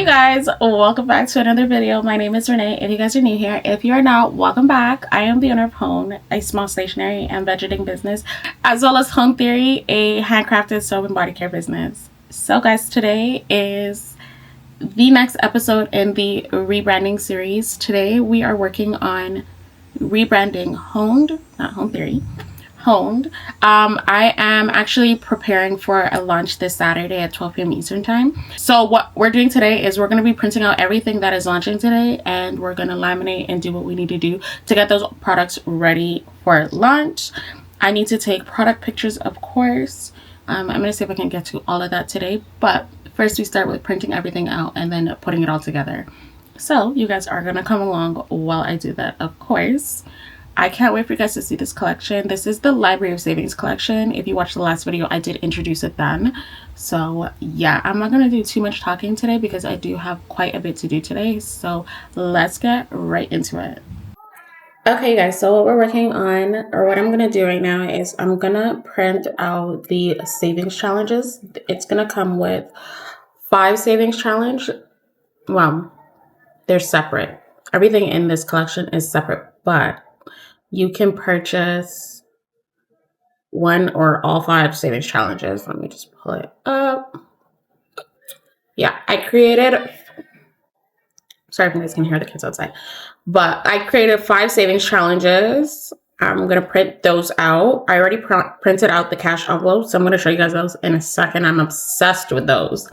Hey guys, welcome back to another video. My name is Renee. If you guys are new here, if you are not, welcome back. I am the owner of Hone, a small stationery and budgeting business, as well as Home Theory, a handcrafted soap and body care business. So guys, today is the next episode in the rebranding series. Today we are working on rebranding Honed, not Home Theory, Honed. I am actually preparing for a launch this Saturday at 12 p.m. Eastern time. So what we're doing today is we're going to be printing out everything that is launching today, and we're going to laminate and do what we need to do to get those products ready for launch. I need to take product pictures, of course. I'm going to see if I can get to all of that today, but first we start with printing everything out and then putting it all together. So you guys are going to come along while I do that, of course. I can't wait for you guys to see this collection. This is the Library of Savings collection. If you watched the last video, I did introduce it then. So yeah, I'm not going to do too much talking today because I do have quite a bit to do today. So let's get right into it. Okay guys, so what we're working on, or what I'm going to do right now, is I'm going to print out the savings challenges. It's going to come with 5 savings challenge. Well, they're separate. Everything in this collection is separate, but you can purchase one or all 5 savings challenges. Let me just pull it up. Yeah, I created, sorry if you guys can hear the kids outside, but I created 5 savings challenges. I'm going to print those out. I already printed out the cash envelopes, so I'm going to show you guys those in a second. I'm obsessed with those.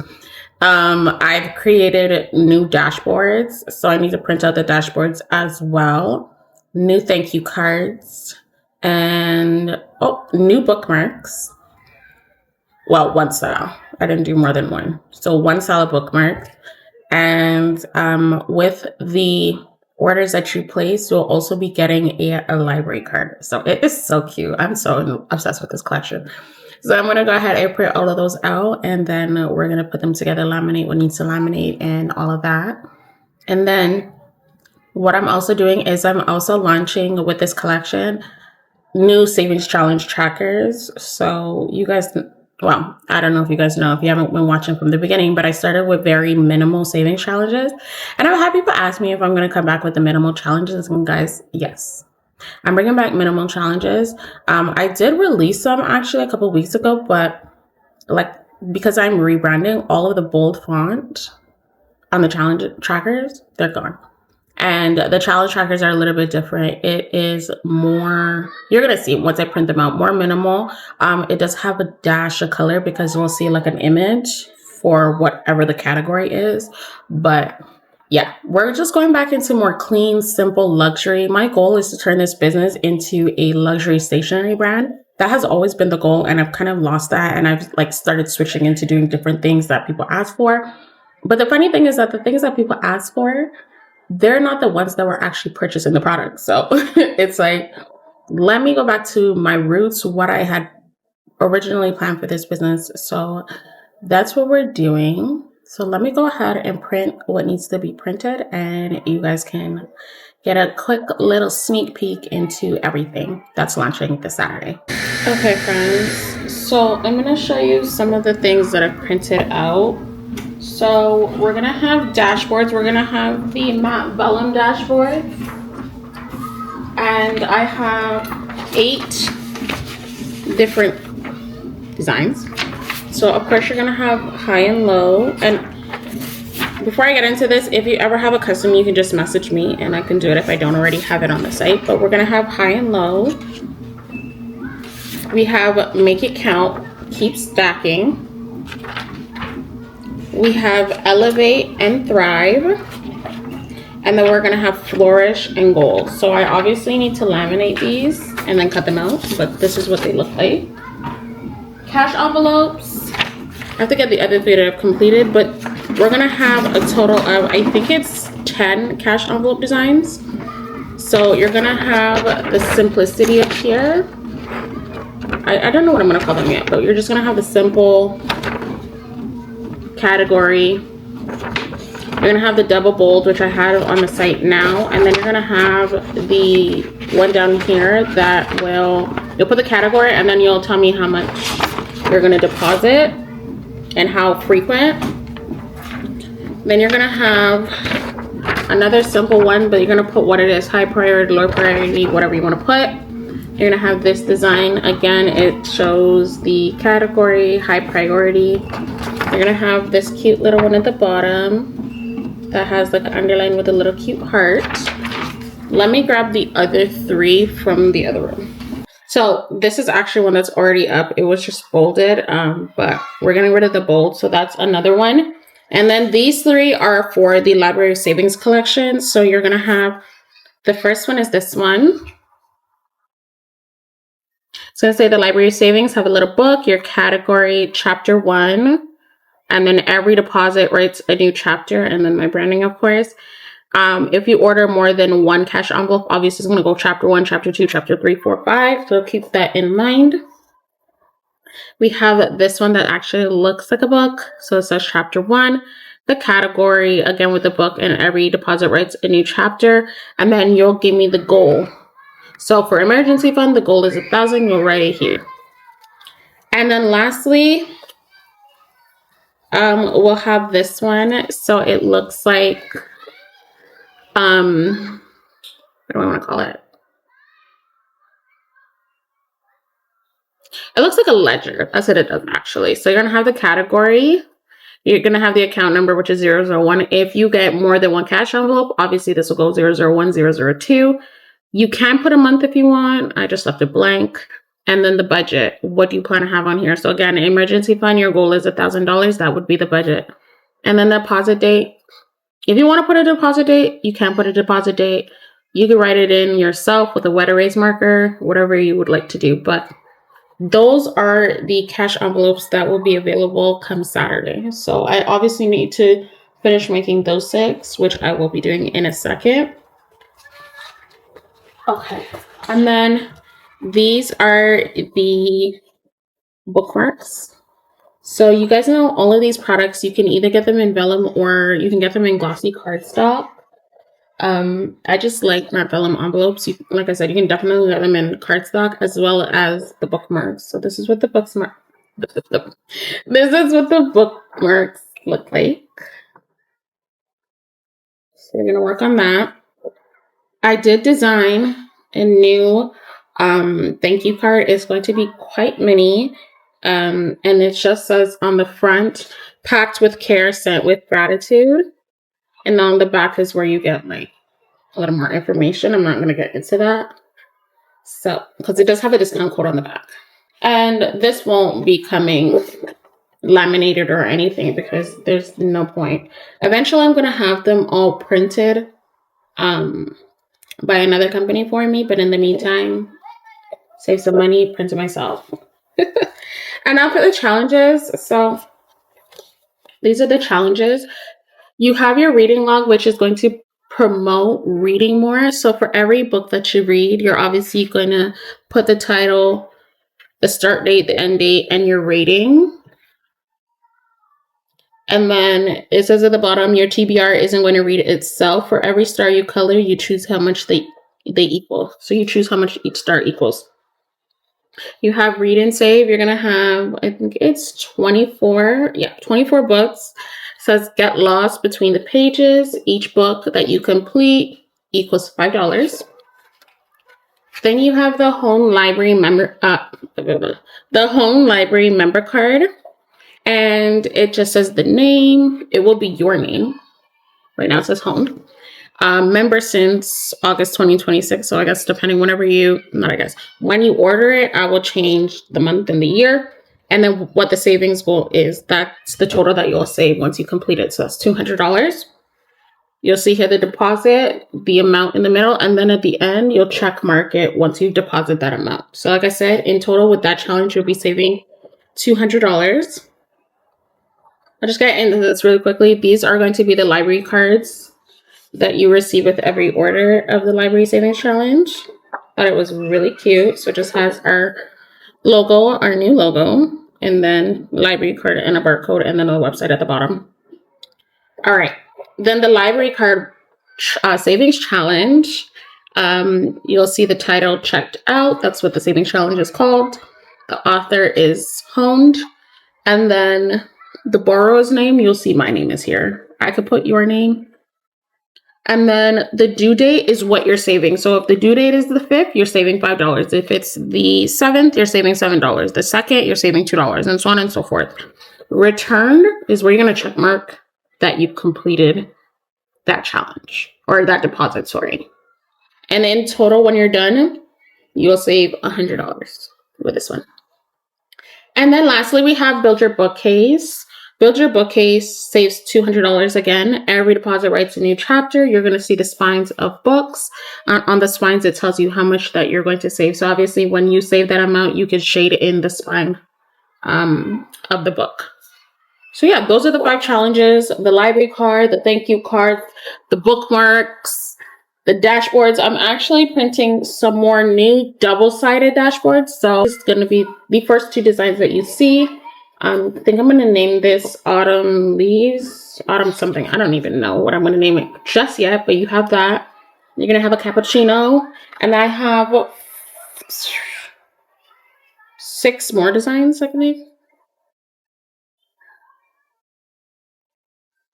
I've created new dashboards, so I need to print out the dashboards as well. New thank you cards, and new bookmarks. Well, one style. I didn't do more than one. So one style of bookmarks. And with the orders that you place, you'll also be getting a library card. So it is so cute. I'm so obsessed with this collection. So I'm going to go ahead and print all of those out, and then we're going to put them together, laminate what needs to laminate and all of that. And then what I'm also doing is I'm also launching with this collection new savings challenge trackers. So you guys, well, I don't know if you guys know if you haven't been watching from the beginning, but I started with very minimal savings challenges. And I've had people ask me if I'm going to come back with the minimal challenges. And guys, yes, I'm bringing back minimal challenges. I did release some actually a couple weeks ago, but like because I'm rebranding, all of the bold font on the challenge trackers, they're gone. And the challenge trackers are a little bit different. It is more, you're going to see once I print them out, more minimal. It does have a dash of color because you'll see like an image for whatever the category is. But yeah, we're just going back into more clean, simple luxury. My goal is to turn this business into a luxury stationery brand. That has always been the goal, and I've kind of lost that. And I've like started switching into doing different things that people ask for. But the funny thing is that the things that people ask for, they're not the ones that were actually purchasing the product. So it's like, let me go back to my roots, what I had originally planned for this business. So that's what we're doing. So let me go ahead and print what needs to be printed, and you guys can get a quick little sneak peek into everything that's launching this Saturday. Okay, friends. So I'm going to show you some of the things that I've printed out. So we're going to have dashboards. We're going to have the matte vellum dashboard. And I have 8 different designs. So of course you're going to have high and low. And before I get into this, if you ever have a custom, you can just message me and I can do it if I don't already have it on the site. But we're going to have high and low. We have make it count, keep stacking. We have elevate and thrive, and then we're going to have flourish and gold. So I obviously need to laminate these and then cut them out, but this is what they look like. Cash envelopes, I have to get the other 3 that I've completed, but we're going to have a total of, I think it's 10 cash envelope designs. So you're going to have the simplicity up here. I don't know what I'm going to call them yet, but you're just going to have the simple category. You're gonna have the double bold, which I had on the site now, and then you're gonna have the one down here that you'll put the category, and then you'll tell me how much you're gonna deposit and how frequent. Then you're gonna have another simple one, but you're gonna put what it is: high priority, low priority, whatever you want to put. You're gonna have this design. Again, it shows the category, high priority. You're gonna have this cute little one at the bottom that has like an underline with a little cute heart. Let me grab the other three from the other room. So this is actually one that's already up. It was just folded, but we're getting rid of the bold, so that's another one. And then these three are for the Library Savings collection. So you're gonna have, the first one is this one. It's gonna say the Library Savings, have a little book, your category, chapter 1, and then every deposit writes a new chapter, and then my branding, of course. If you order more than one cash envelope, obviously it's going to go chapter 1, chapter 2, chapter 3, 4, 5. So keep that in mind. We have this one that actually looks like a book. So it says chapter 1, the category, again with the book, and every deposit writes a new chapter. And then you'll give me the goal. So for emergency fund, the goal is 1,000. You'll write it here. And then lastly, we'll have this one. So it looks like, what do I want to call it? It looks like a ledger. That's what it does actually. So you're going to have the category. You're going to have the account number, which is 001. If you get more than one cash envelope, obviously this will go 001, 002. You can put a month if you want. I just left it blank. And then the budget. What do you plan to have on here? So again, emergency fund, your goal is $1,000. That would be the budget. And then the deposit date. If you want to put a deposit date, you can put a deposit date. You can write it in yourself with a wet erase marker, whatever you would like to do. But those are the cash envelopes that will be available come Saturday. So I obviously need to finish making those 6, which I will be doing in a second. Okay. And then these are the bookmarks. So you guys know all of these products, you can either get them in vellum or you can get them in glossy cardstock. I just like my vellum envelopes. Like I said, you can definitely get them in cardstock as well as the bookmarks. So this is what the bookmarks look like. So we're gonna work on that. I did design a new thank you card. It's going to be quite mini. And it just says on the front, packed with care, sent with gratitude. And on the back is where you get like a little more information. I'm not going to get into that. So, because it does have a discount code on the back. And this won't be coming laminated or anything because there's no point. Eventually, I'm going to have them all printed by another company for me. But in the meantime, save some money, print it myself. And now for the challenges. So these are the challenges. You have your reading log, which is going to promote reading more. So for every book that you read, you're obviously going to put the title, the start date, the end date, and your rating. And then it says at the bottom, your TBR isn't going to read itself. For every star you color, you choose how much they equal. So you choose how much each star equals. You have read and save. You're going to have, I think it's 24. Yeah, 24 books. It says get lost between the pages. Each book that you complete equals $5. Then you have the home library member, card. And it just says the name. It will be your name. Right now it says home. Member since August 2026. So I guess depending when you order it, I will change the month and the year. And then what the savings goal is, that's the total that you'll save once you complete it. So that's $200. You'll see here the deposit, the amount in the middle, and then at the end, you'll check mark it once you deposit that amount. So like I said, in total with that challenge, you'll be saving $200. I'll just get into this really quickly. These are going to be the library cards that you receive with every order of the Library Savings Challenge. Thought it was really cute. So it just has our logo, our new logo, and then library card and a barcode, and then a website at the bottom. All right. Then the library card savings challenge. You'll see the title checked out. That's what the savings challenge is called. The author is Honed. And then the borrower's name, you'll see my name is here. I could put your name. And then the due date is what you're saving. So if the due date is the 5th, you're saving $5. If it's the 7th, you're saving $7. The 2nd, you're saving $2, and so on and so forth. Return is where you're going to check mark that you completed that challenge or that deposit, sorry. And in total, when you're done, you'll save $100 with this one. And then lastly, we have Build Your Bookcase. Build Your Bookcase saves $200 again. Every deposit writes a new chapter. You're going to see the spines of books. On the spines, it tells you how much that you're going to save. So obviously, when you save that amount, you can shade in the spine of the book. So yeah, those are the 5 challenges. The library card, the thank you card, the bookmarks, the dashboards. I'm actually printing some more new double-sided dashboards. So it's going to be the first 2 designs that you see. I think I'm going to name this Autumn Leaves. Autumn something. I don't even know what I'm going to name it just yet. But you have that. You're going to have a cappuccino. And I have 6 more designs, I believe.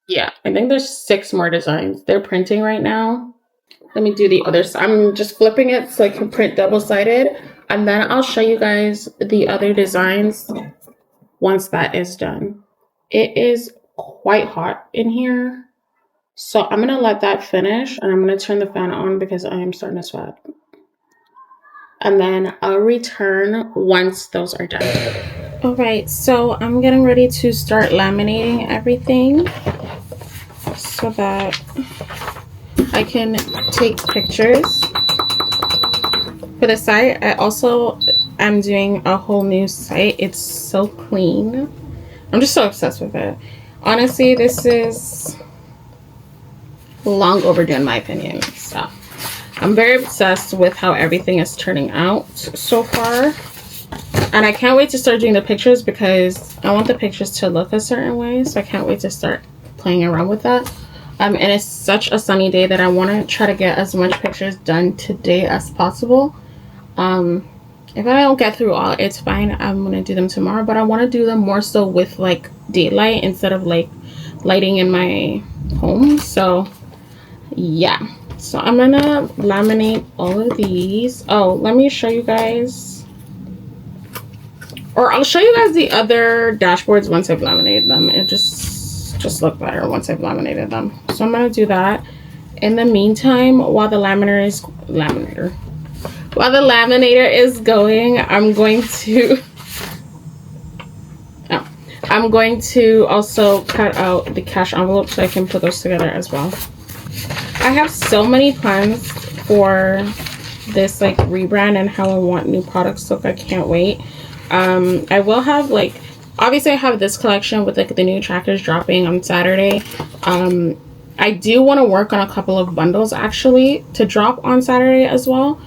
Yeah, I think there's 6 more designs. They're printing right now. Let me do the other side. I'm just flipping it so I can print double-sided. And then I'll show you guys the other designs once that is done. It is quite hot in here. So I'm going to let that finish. And I'm going to turn the fan on because I am starting to sweat. And then I'll return once those are done. All right, so I'm getting ready to start laminating everything so that I can take pictures for the site. I also am doing a whole new site. It's so clean. I'm just so obsessed with it. Honestly, this is long overdue in my opinion. So I'm very obsessed with how everything is turning out so far. And I can't wait to start doing the pictures because I want the pictures to look a certain way. So I can't wait to start playing around with that. And it's such a sunny day that I want to try to get as much pictures done today as possible. If I don't get through all, it's fine. I'm going to do them tomorrow. But I want to do them more so with like daylight instead of like lighting in my home. So yeah. So I'm going to laminate all of these. Oh, let me show you guys. Or I'll show you guys the other dashboards once I've laminated them. It just look better once I've laminated them. So I'm going to do that. In the meantime, while the laminator is going, I'm going to also cut out the cash envelope so I can put those together as well. I have so many plans for this like rebrand and how I want new products to look. I can't wait. I will have like, obviously I have this collection with like the new trackers dropping on Saturday. I do want to work on a couple of bundles actually to drop on Saturday as well.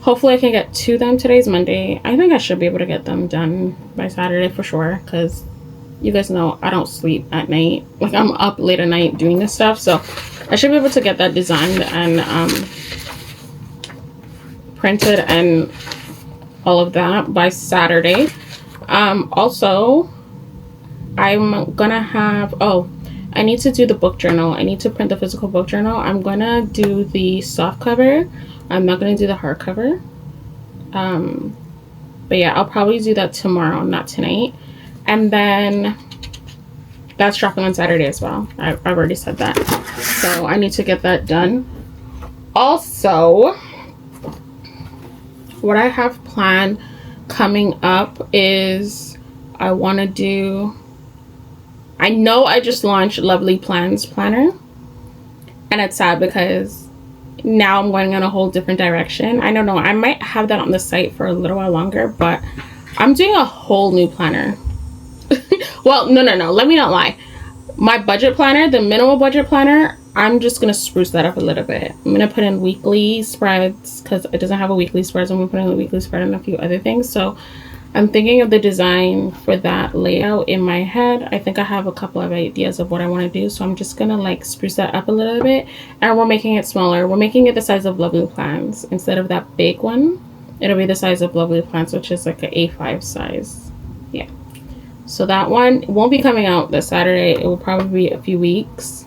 Hopefully I can get to them. Today's Monday. I think I should be able to get them done by Saturday for sure, because you guys know I don't sleep at night. Like I'm up late at night doing this stuff, so I should be able to get that designed and printed and all of that by Saturday. Also I'm gonna have, I need to do the book journal. I need to print the physical book journal. I'm gonna do the soft cover. I'm not gonna do the hardcover. But yeah, I'll probably do that tomorrow, not tonight. And then that's dropping on Saturday as well. I've already said that. So I need to get that done. Also, what I have planned coming up is I want to do, I know I just launched Lovely Plans Planner, and it's sad because now I'm going in a whole different direction. I don't know, I might have that on the site for a little while longer, but I'm doing a whole new planner. Well, no, let me not lie. My budget planner, the minimal budget planner, I'm just going to spruce that up a little bit. I'm going to put in weekly spreads because it doesn't have a weekly spread. So I'm going to put in a weekly spread and a few other things. So I'm thinking of the design for that layout in my head. I think I have a couple of ideas of what I want to do. So I'm just going to like spruce that up a little bit. And we're making it smaller. We're making it the size of Lovely Plans. Instead of that big one, it'll be the size of Lovely Plans, which is like an A5 size. Yeah. So that one won't be coming out this Saturday. It will probably be a few weeks.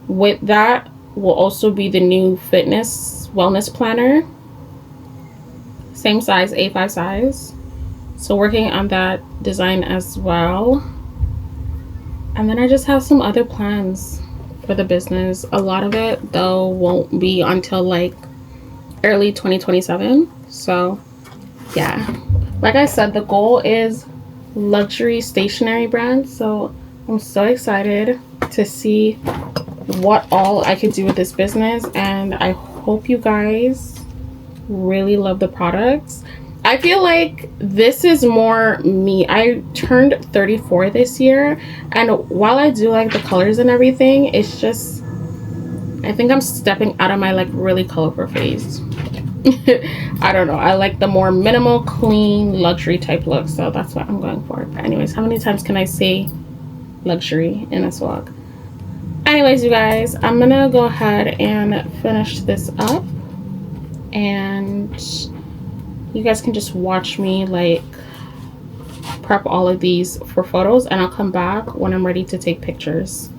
With that will also be the new fitness wellness planner. Same size, A5 size. So working on that design as well. And then I just have some other plans for the business. A lot of it though won't be until like early 2027. So yeah, like I said, the goal is luxury stationery brand. So I'm so excited to see what all I could do with this business, and I hope you guys really love the products. I feel like this is more me. I turned 34 this year, and while I do like the colors and everything, it's just, I think I'm stepping out of my like really colorful phase. I don't know. I like the more minimal, clean, luxury type look, so that's what I'm going for. But anyways, how many times can I say luxury in this vlog? Anyways, you guys, I'm gonna go ahead and finish this up, and you guys can just watch me like prep all of these for photos, and I'll come back when I'm ready to take pictures.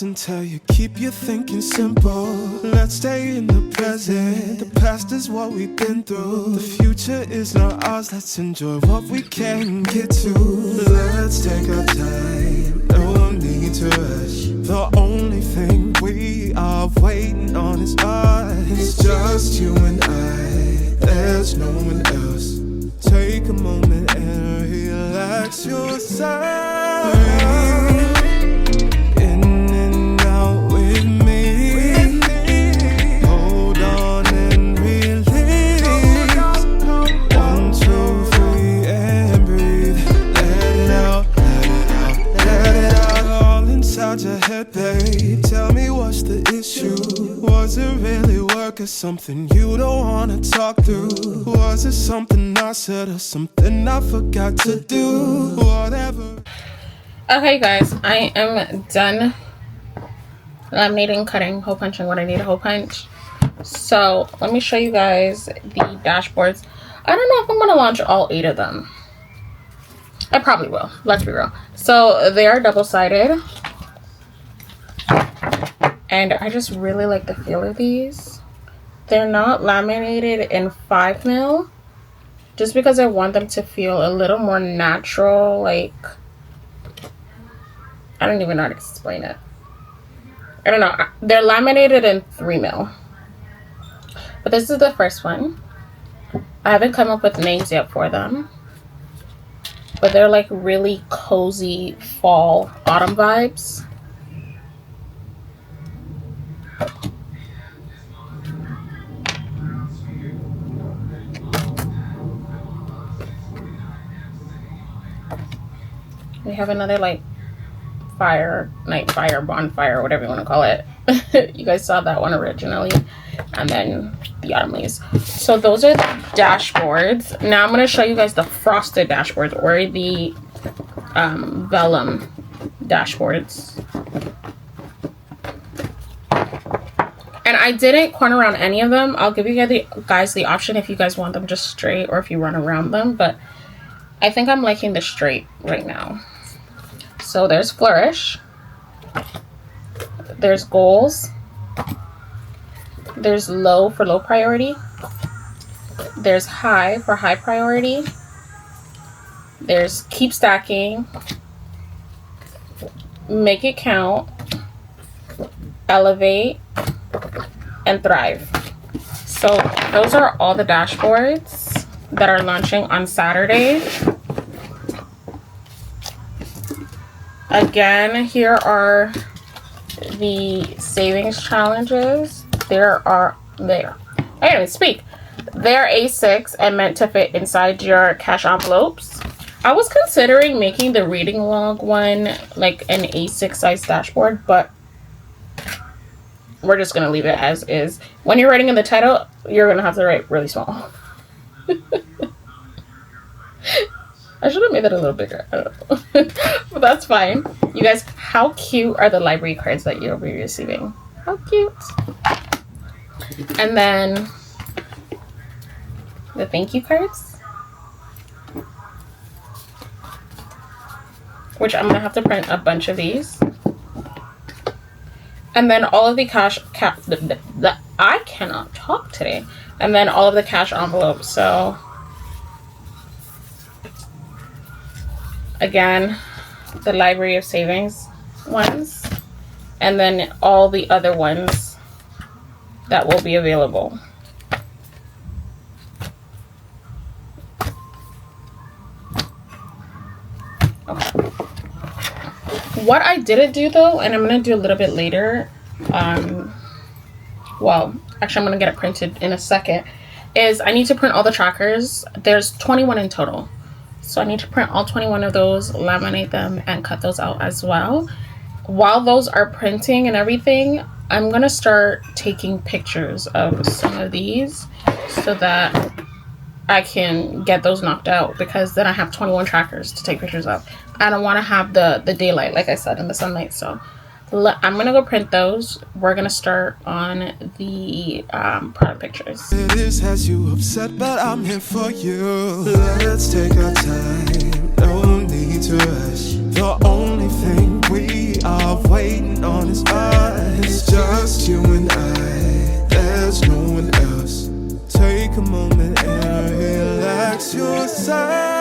Until you keep your thinking simple. Let's stay in the present. The past is what we've been through. The future is not ours. Let's enjoy what we can get to. Let's take our time. No need to rush. The only thing we are waiting on is us. It's just you and I. There's no one else. Take a moment and relax yourself. Your head, babe. Tell me what's the issue. Was it really work or something you don't wanna talk through? Was it something I said or something I forgot to do? Whatever. Okay guys, I am done laminating, cutting, hole punching what I need to hole punch. So let me show you guys the dashboards. I don't know if I'm gonna launch all 8 of them. I probably will, let's be real. So they are double-sided, and I just really like the feel of these. They're not laminated in 5mm, just because I want them to feel a little more natural. Like, I don't even know how to explain it. I don't know. They're laminated in 3mm, but this is the first one. I haven't come up with names yet for them, but they're like really cozy fall autumn vibes. We have another like night fire, bonfire, whatever you want to call it. You guys saw that one originally, and then the autumn leaves. So those are the dashboards. Now I'm going to show you guys the frosted dashboards, or the vellum dashboards. And I didn't corner around any of them. I'll give you guys the option if you guys want them just straight or if you run around them, but I think I'm liking the straight right now. So there's flourish, there's goals, there's low for low priority, there's high for high priority, there's keep stacking, make it count, elevate, and thrive. So those are all the dashboards that are launching on Saturday. Again, here are the savings challenges. There. Anyway, they're A6 and meant to fit inside your cash envelopes. I was considering making the reading log one like an A6 size dashboard, but we're just gonna leave it as is. When you're writing in the title, you're gonna have to write really small. I should have made that a little bigger. I don't know. But that's fine. You guys, how cute are the library cards that you'll be receiving? How cute. And then the thank you cards, which I'm gonna have to print a bunch of these. And then all of the I cannot talk today. And then all of the cash envelopes. So again, the Library of Savings ones, and then all the other ones that will be available. Okay. What I didn't do though, and I'm gonna do a little bit later, well, actually I'm gonna get it printed in a second, is I need to print all the trackers. There's 21 in total. So I need to print all 21 of those, laminate them, and cut those out as well. While those are printing and everything, I'm gonna start taking pictures of some of these so that I can get those knocked out, because then I have 21 trackers to take pictures of. I don't want to have the daylight, like I said, in the sunlight. So I'm gonna go print those. We're gonna start on the product pictures. It is has you upset, but I'm here for you. Let's take our time, no need to rush. The only thing we are waiting on is us. It's just you and I, there's no one else. Take a moment and relax yourself.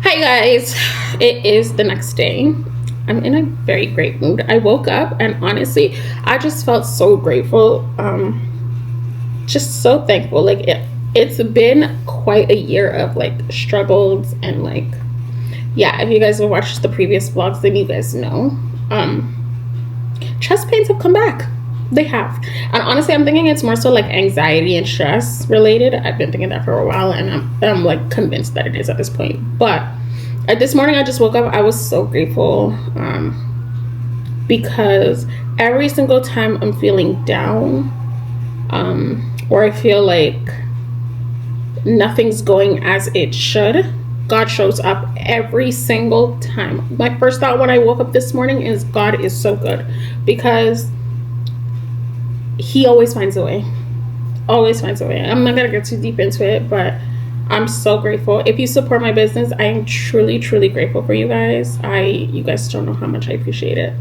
Hi guys, it is the next day. I'm in a very great mood. I woke up and honestly I just felt so grateful, just so thankful. Like it's been quite a year of like struggles and like, yeah, if you guys have watched the previous vlogs then you guys know chest pains have come back. They have. And honestly I'm thinking it's more so like anxiety and stress related. I've been thinking that for a while and I'm like convinced that it is at this point. But this morning I just woke up, I was so grateful because every single time I'm feeling down or I feel like nothing's going as it should, God shows up every single time. My first thought when I woke up this morning is God is so good, because he always finds a way. Always finds a way. I'm not gonna get too deep into it, but I'm so grateful. If you support my business, I am truly, truly grateful for you guys. You guys don't know how much I appreciate it.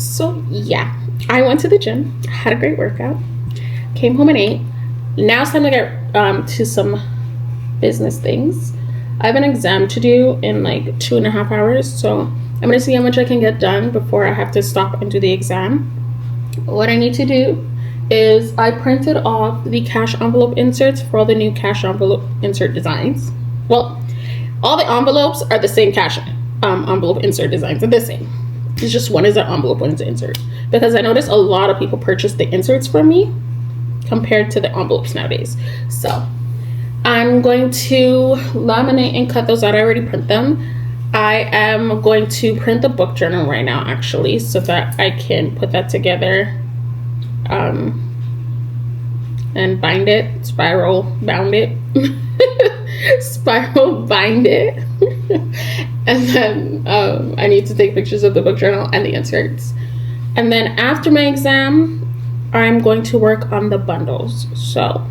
So yeah, I went to the gym, had a great workout, came home and ate. Now it's time to get to some business things. I have an exam to do in like 2.5 hours, so I'm gonna see how much I can get done before I have to stop and do the exam. What I need to do is I printed off the cash envelope inserts for all the new cash envelope insert designs. Well, all the envelopes are the same cash envelope insert designs. They're the same. It's just one is an envelope, one is an insert. Because I noticed a lot of people purchase the inserts from me compared to the envelopes nowadays. So I'm going to laminate and cut those out. I already print them. I am going to print the book journal right now actually, so that I can put that together and bind it, spiral bound it, spiral bind it. And then I need to take pictures of the book journal and the inserts. And then after my exam, I'm going to work on the bundles. So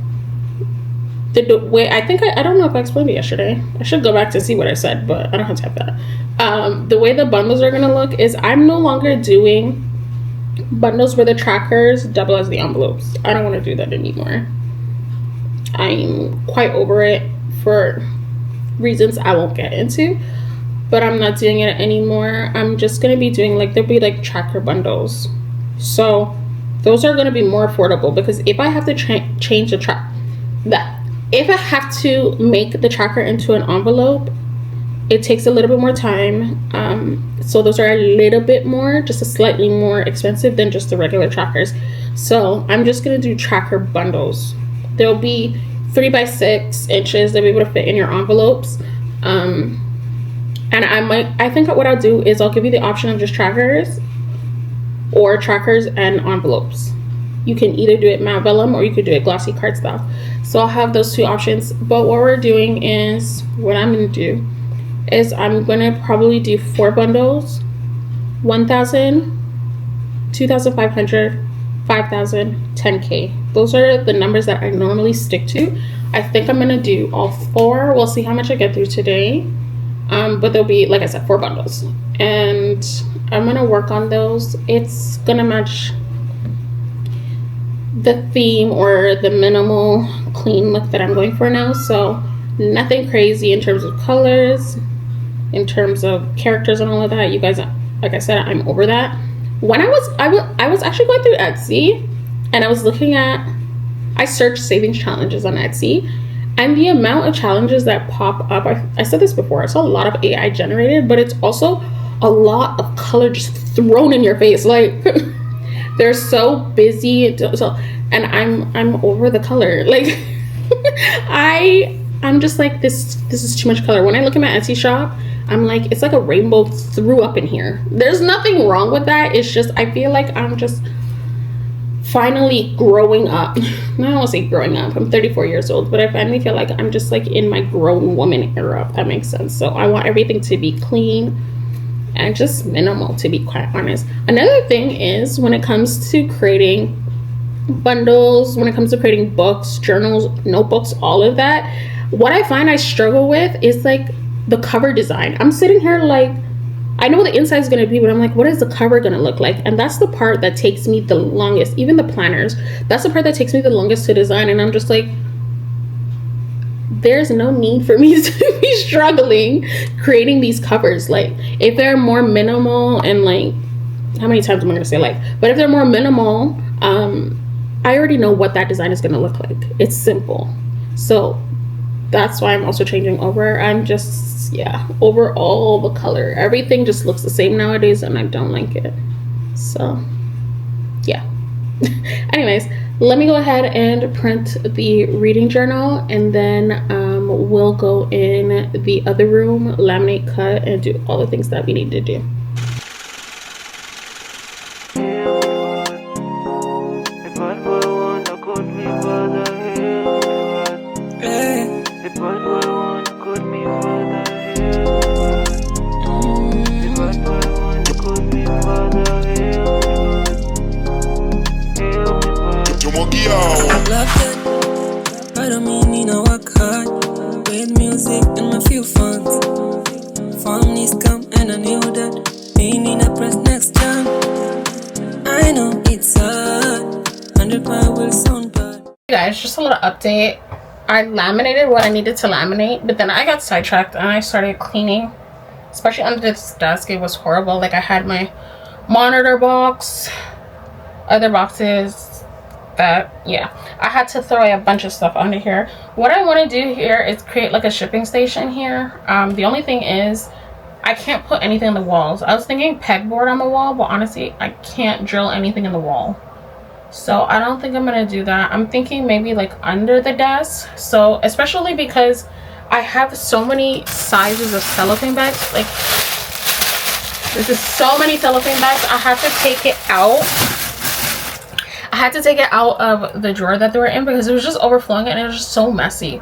the way I think I don't know if I explained it yesterday. I should go back to see what I said, but I don't have to have that. The way the bundles are gonna look is I'm no longer doing bundles where the trackers double as the envelopes. I don't want to do that anymore. I'm quite over it for reasons I won't get into, but I'm not doing it anymore. I'm just gonna be doing like, there'll be like tracker bundles. So those are gonna be more affordable, because if I have to change the if I have to make the tracker into an envelope, it takes a little bit more time. So those are a little bit more, just a slightly more expensive than just the regular trackers. So I'm just gonna do tracker bundles. There'll be 3 by 6 inches. They'll be able to fit in your envelopes. And I think what I'll do is I'll give you the option of just trackers or trackers and envelopes. You can either do it matte vellum or you could do it glossy cardstock. So I'll have those two options. But what we're doing is, what I'm gonna do is I'm gonna probably do 4 bundles, 1,000, 2,500, 5,000, 10K. Those are the numbers that I normally stick to. I think I'm gonna do all 4. We'll see how much I get through today. But there'll be, like I said, 4 bundles. And I'm gonna work on those. It's gonna match the theme or the minimal clean look that I'm going for now. So nothing crazy in terms of colors, in terms of characters and all of that. You guys, like I said, I'm over that. When I was actually going through Etsy, and I was looking at, I searched savings challenges on Etsy, and the amount of challenges that pop up, I said this before, I saw a lot of AI generated, but it's also a lot of color just thrown in your face. Like they're so busy, and I'm over the color. Like I'm just like, this is too much color. When I look at my Etsy shop, I'm like, it's like a rainbow threw up in here. There's nothing wrong with that. It's just, I feel like I'm just finally growing up. I don't want to say growing up, I'm 34 years old, but I finally feel like I'm just like in my grown woman era, if that makes sense. So I want everything to be clean and just minimal, to be quite honest. Another thing is, when it comes to creating bundles, when it comes to creating books, journals, notebooks, all of that, what I find I struggle with is like the cover design. I'm sitting here like, I know what the inside is going to be, but I'm like, what is the cover going to look like? And that's the part that takes me the longest. Even the planners, that's the part that takes me the longest to design. And I'm just like, there's no need for me to be struggling creating these covers. Like, if they're more minimal, and like, how many times am I going to say like, but if they're more minimal, I already know what that design is going to look like. It's simple. So that's why I'm also changing over. I'm just, yeah, over all the color. Everything just looks the same nowadays, and I don't like it. So, yeah. Anyways, let me go ahead and print the reading journal, and then we'll go in the other room, laminate, cut, and do all the things that we need to do. Guys, just a little update. I laminated what I needed to laminate, but then I got sidetracked and I started cleaning, especially under this desk. It was horrible. Like, I had my monitor box, other boxes that, yeah, I had to throw away a bunch of stuff under here. What I want to do here is create like a shipping station here. The only thing is, I can't put anything on the walls. I was thinking pegboard on the wall, but honestly, I can't drill anything in the wall. So I don't think I'm gonna do that. I'm thinking maybe like under the desk. So especially because I have so many sizes of cellophane bags. Like, this is so many cellophane bags. I have to take it out. I had to take it out of the drawer that they were in because it was just overflowing and it was just so messy.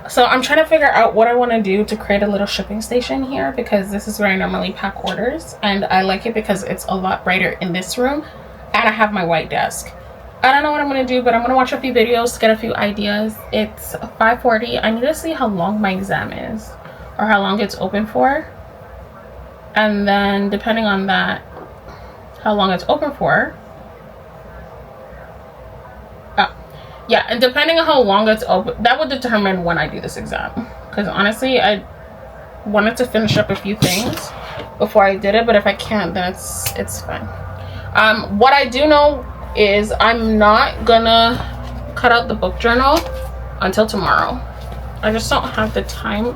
So I'm trying to figure out what I want to do to create a little shipping station here, because this is where I normally pack orders, and I like it because it's a lot brighter in this room, and I have my white desk. I don't know what I'm going to do, but I'm going to watch a few videos to get a few ideas. It's 5:40. I need to see how long my exam is, or how long it's open for. And then depending on that, how long it's open for. Yeah, and depending on how long it's open, that would determine when I do this exam. Because honestly, I wanted to finish up a few things before I did it, but if I can't, then it's fine. What I do know is I'm not gonna cut out the book journal until tomorrow. I just don't have the time,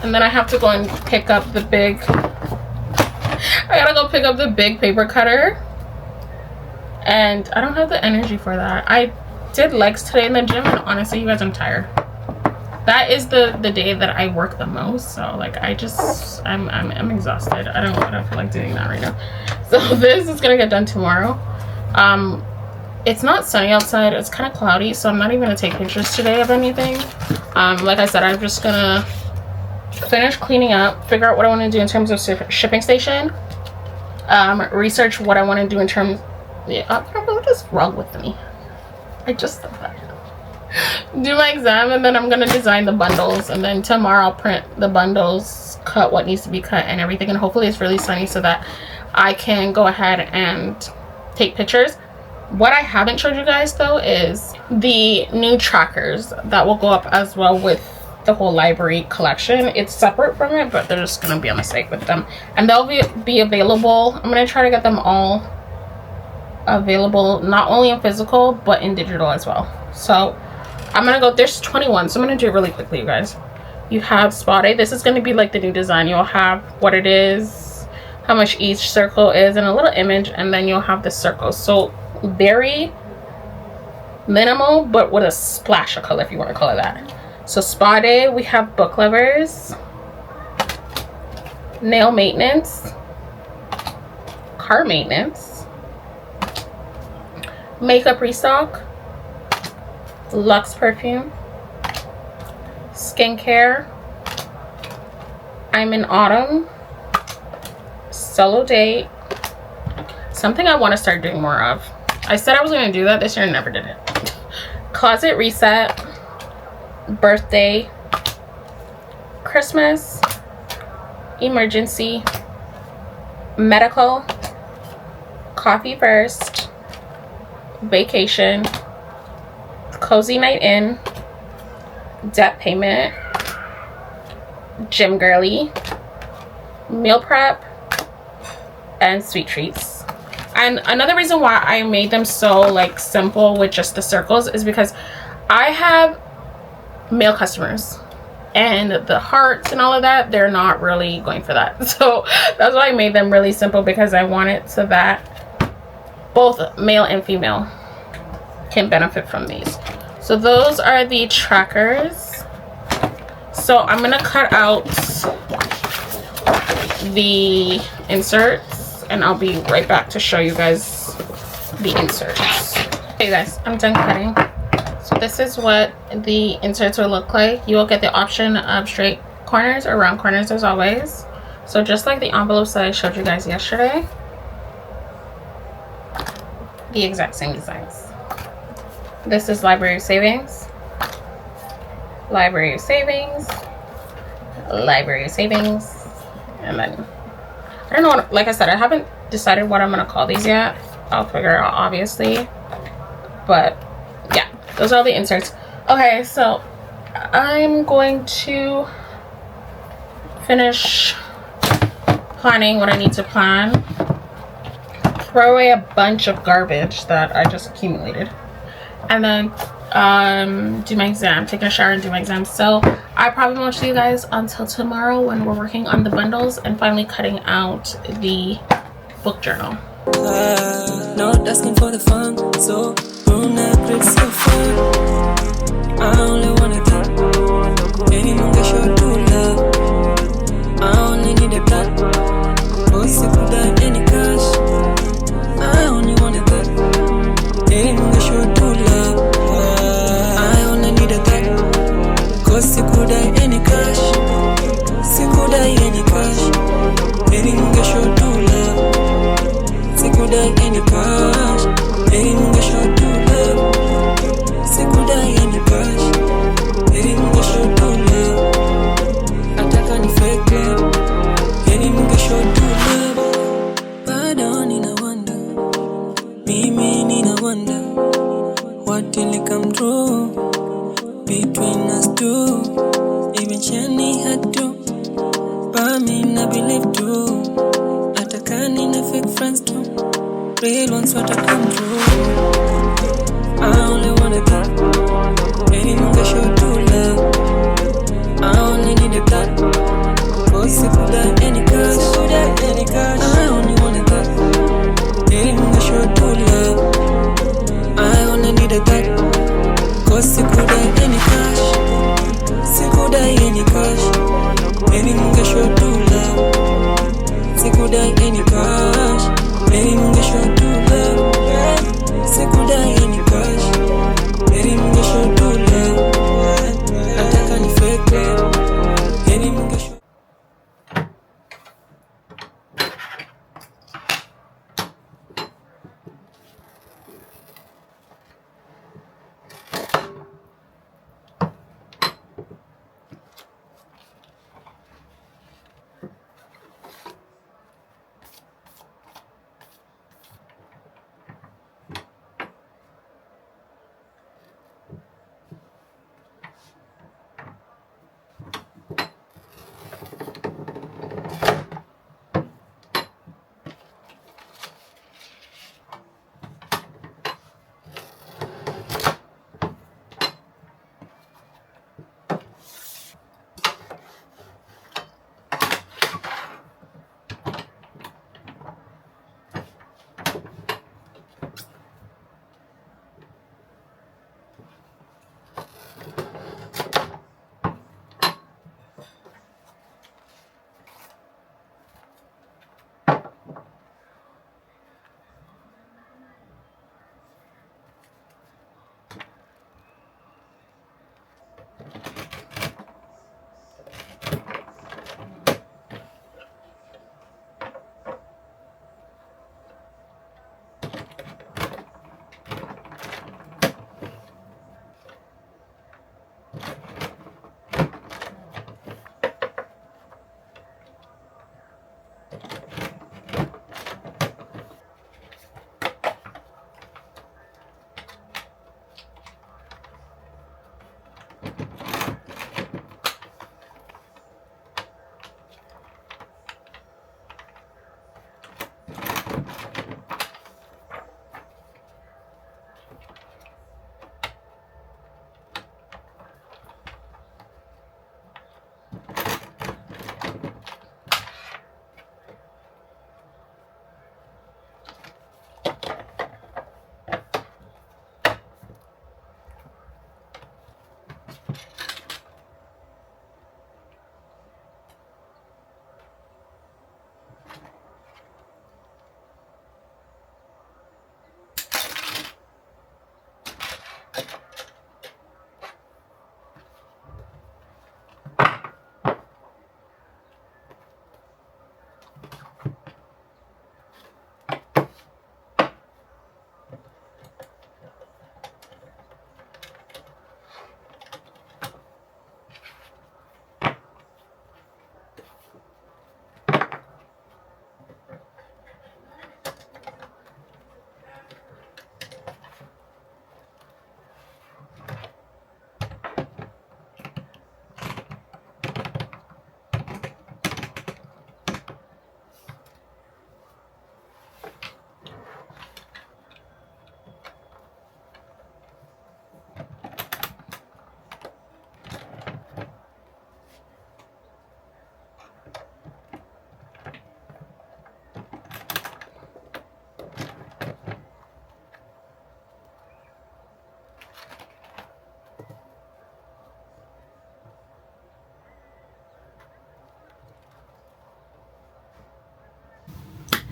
and then I have to go and pick up the big, I gotta go pick up the big paper cutter, and I don't have the energy for that. I did legs today in the gym, and honestly, you guys, I'm tired. That is the day that I work the most, so like I'm exhausted. I don't feel like doing that right now. So this is gonna get done tomorrow. It's not sunny outside, it's kind of cloudy, so I'm not even gonna take pictures today of anything. Like I said, I'm just gonna finish cleaning up, figure out what I want to do in terms of shipping station, research what I want to do in terms, what is wrong with me? I just said that. Do my exam, and then I'm gonna design the bundles, and then tomorrow I'll print the bundles, cut what needs to be cut and everything, and hopefully it's really sunny so that I can go ahead and take pictures. What I haven't showed you guys though is the new trackers that will go up as well with the whole library collection. It's separate from it, but they're just gonna be on the site with them, and they'll be available. I'm gonna try to get them all available, not only in physical but in digital as well. So I'm gonna go, there's 21, so I'm gonna do it really quickly, you guys. You have spot A. This is gonna be like the new design. You'll have what it is, how much each circle is, and a little image, and then you'll have the circles. So very minimal, but with a splash of color, if you want to call it that. So spot A, we have book lovers, nail maintenance, car maintenance, makeup restock, luxe perfume, skincare, I'm in autumn, solo date, something I want to start doing more of. I said I was going to do that this year and never did it. Closet reset, birthday, Christmas, emergency, medical, coffee first, vacation, cozy night in, debt payment, gym girly, meal prep, and sweet treats. And another reason why I made them so like simple with just the circles is because I have male customers, and the hearts and all of that, they're not really going for that. So that's why I made them really simple, because I want it so that both male and female can benefit from these. So those are the trackers. So I'm gonna cut out the inserts, and I'll be right back to show you guys the inserts. Okay guys, I'm done cutting. So this is what the inserts will look like. You will get the option of straight corners or round corners as always. So just like the envelopes that I showed you guys yesterday, the exact same designs. This is library savings, library savings, library savings, and then I don't know what, like I said, I haven't decided what I'm gonna call these yet. I'll figure it out obviously, but yeah, those are all the inserts. Okay, so I'm going to finish planning what I need to plan, throw away a bunch of garbage that I just accumulated, and then do my exam, take a shower and do my exam. So I probably won't see you guys until tomorrow when we're working on the bundles and finally cutting out the book journal. Not asking for the fun, so it's so fun. I only wanna get anyone that show true love. I only need a plan, boss if you got any cash. I only wanna get anyone that show true love. I only need a plan, cause you could die any cash. You could die any cash. Anyone that show true love. You could die any cash. Anyone that show true love. You could die any cash. Anyone that show true love. Ataka Real ones what I come through. I only wanna that. Any nigga show true love. I only need a that. Cause if you die any cash, I only wanna that. Any nigga show true love. I only need a that. Cause you could die any cash. You could die any cash. Any nigga show true love. You could die any cash. Any nigga show true love. You could die any cash. Any nigga show true love. Nataka ni fake love. Any nigga show.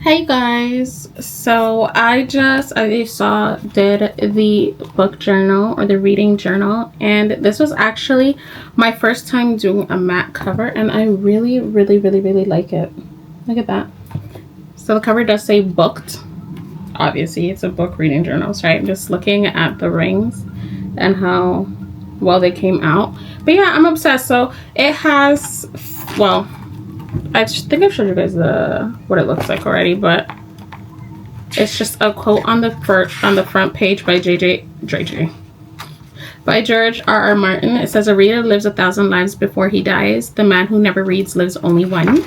Hey guys, so I just, as you saw, did the book journal or the reading journal, and this was actually my first time doing a matte cover, and I really like it. Look at that. So the cover does say booked. Obviously it's a book reading journals, right? I'm just looking at the rings and how well they came out. But yeah, I'm obsessed. So it has, well, I think I've showed you guys what it looks like already, but it's just a quote on the front page by by George R.R. Martin. It says, "A reader lives 1,000 lives before he dies. The man who never reads lives only one.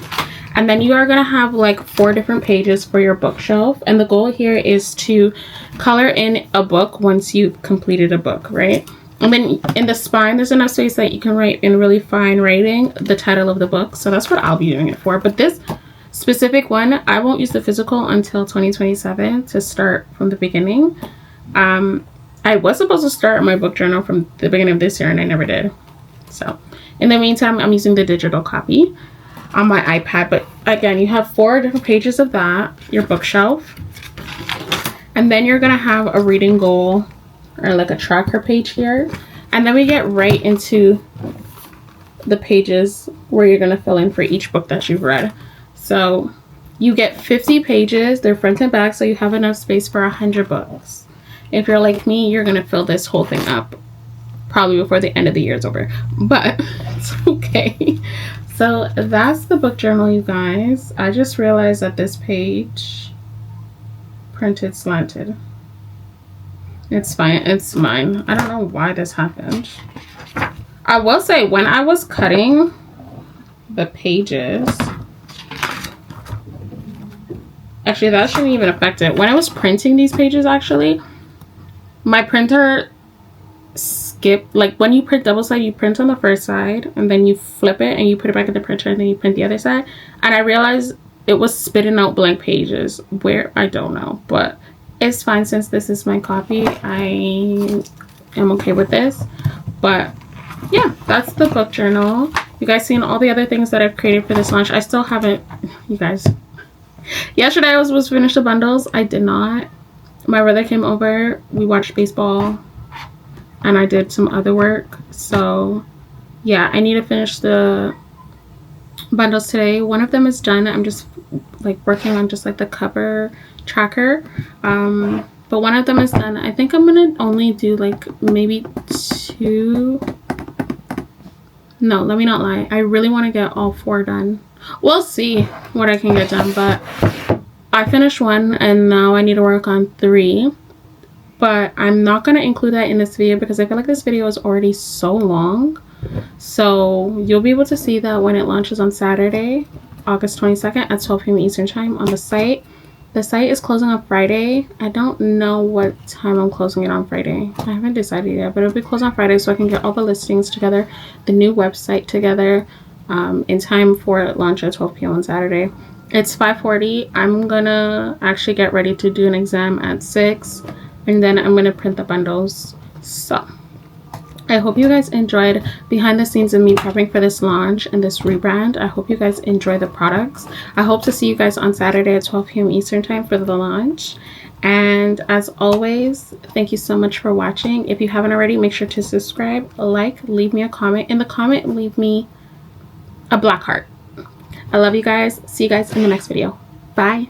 And then you are going to have like 4 different pages for your bookshelf. And the goal here is to color in a book once you've completed a book, right? And then in the spine, there's enough space that you can write in really fine writing the title of the book. So that's what I'll be doing it for. But this specific one, I won't use the physical until 2027 to start from the beginning. I was supposed to start my book journal from the beginning of this year and I never did. So in the meantime, I'm using the digital copy on my iPad. But again, you have 4 different pages of that, your bookshelf. And then you're going to have a reading goal or like a tracker page here. And then we get right into the pages where you're going to fill in for each book that you've read. So you get 50 pages. They're front and back, so you have enough space for 100 books. If you're like me, you're going to fill this whole thing up probably before the end of the year is over. But it's okay. So that's the book journal, you guys. I just realized that this page printed slanted. It's fine. It's mine. I don't know why this happened. I will say, when I was cutting the pages, actually that shouldn't even affect it. When I was printing these pages, actually, my printer skipped. Like when you print double side, you print on the first side and then you flip it and you put it back in the printer and then you print the other side. And I realized it was spitting out blank pages. Where? I don't know, but it's fine since this is my copy. I am okay with this. But yeah, that's the book journal. You guys seen all the other things that I've created for this launch. I still haven't, you guys. Yesterday I was finished the bundles. I did not. My brother came over. We watched baseball and I did some other work. So yeah, I need to finish the bundles today. One of them is done. I'm just like working on just like the cover tracker, but one of them is done. I think I'm gonna only do like maybe 2. No, let me not lie, I really want to get all 4 done. We'll see what I can get done, but I finished 1 and now I need to work on 3, but I'm not going to include that in this video because I feel like this video is already so long. So you'll be able to see that when it launches on Saturday, August 22nd at 12 p.m. Eastern time on the site. The site is closing on Friday. I don't know what time I'm closing it on Friday. I haven't decided yet, but it'll be closed on Friday so I can get all the listings together, the new website together, in time for launch at 12 p.m. on Saturday. It's 5:40. I'm gonna actually get ready to do an exam at 6, and then I'm gonna print the bundles. So I hope you guys enjoyed behind the scenes of me prepping for this launch and this rebrand. I hope you guys enjoy the products. I hope to see you guys on Saturday at 12 p.m. Eastern time for the launch. And as always, thank you so much for watching. If you haven't already, make sure to subscribe, like, leave me a comment. In the comment, leave me a black heart. I love you guys. See you guys in the next video. Bye.